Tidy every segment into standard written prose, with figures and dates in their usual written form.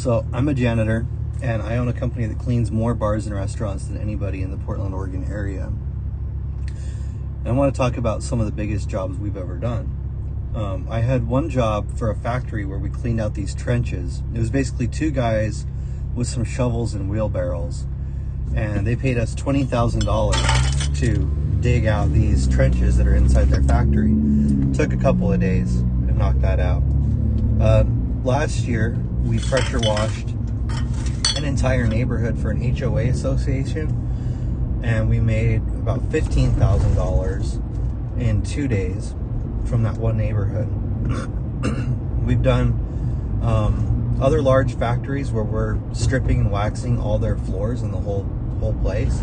So I'm a janitor, and I own a company that cleans more bars and restaurants than anybody in the Portland, Oregon area. And I want to talk about some of the biggest jobs we've ever done. I had one job for a factory where we cleaned out these trenches. It was basically two guys with some shovels and wheelbarrows, and they paid us $20,000 to dig out these trenches that are inside their factory. It took a couple of days to knock that out. Last year, we pressure washed an entire neighborhood for an HOA association, and we made about $15,000 in 2 days from that one neighborhood. We've done other large factories where we're stripping and waxing all their floors in the whole place.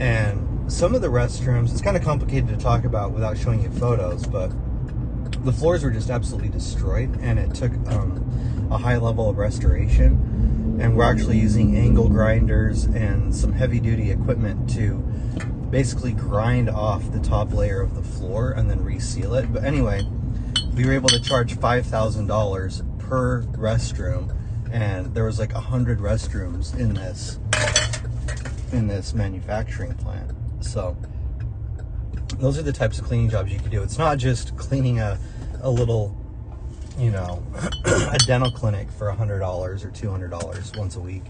And some of the restrooms, it's kind of complicated to talk about without showing you photos, but the floors were just absolutely destroyed, and it took a high level of restoration. And we're actually using angle grinders and some heavy duty equipment to basically grind off the top layer of the floor and then reseal it. But anyway, we were able to charge $5,000 per restroom, and there was like 100 restrooms in this manufacturing plant. So those are the types of cleaning jobs you can do. It's not just cleaning a little, a dental clinic for $100 or $200 once a week,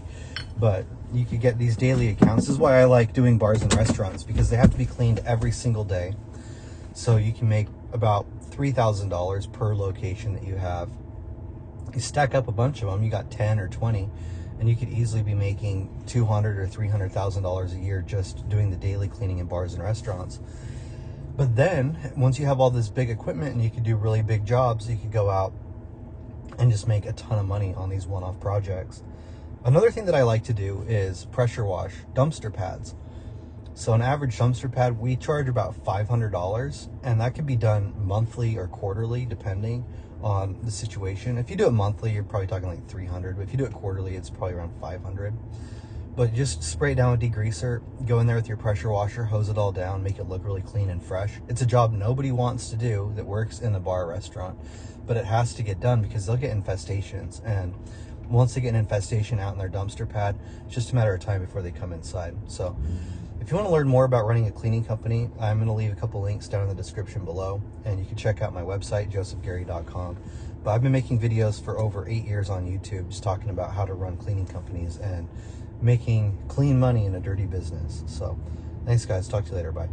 but you could get these daily accounts. This is why I like doing bars and restaurants, because they have to be cleaned every single day. So you can make about $3,000 per location that you have. You stack up a bunch of them, you got 10 or 20, and you could easily be making $200,000 or $300,000 a year just doing the daily cleaning in bars and restaurants. But then once you have all this big equipment and you could do really big jobs, you could go out and just make a ton of money on these one-off projects. Another thing that I like to do is pressure wash dumpster pads. So an average dumpster pad, we charge about $500, and that could be done monthly or quarterly depending on the situation. If you do it monthly, you're probably talking like $300, but if you do it quarterly, it's probably around $500. But just spray it down with degreaser, go in there with your pressure washer, hose it all down, make it look really clean and fresh. It's a job nobody wants to do that works in a bar or restaurant, but it has to get done because they'll get infestations. And once they get an infestation out in their dumpster pad, it's just a matter of time before they come inside. So if you want to learn more about running a cleaning company, I'm going to leave a couple links down in the description below, and you can check out my website, josephgary.com. But I've been making videos for over 8 years on YouTube just talking about how to run cleaning companies and making clean money in a dirty business. So thanks guys, talk to you later, bye.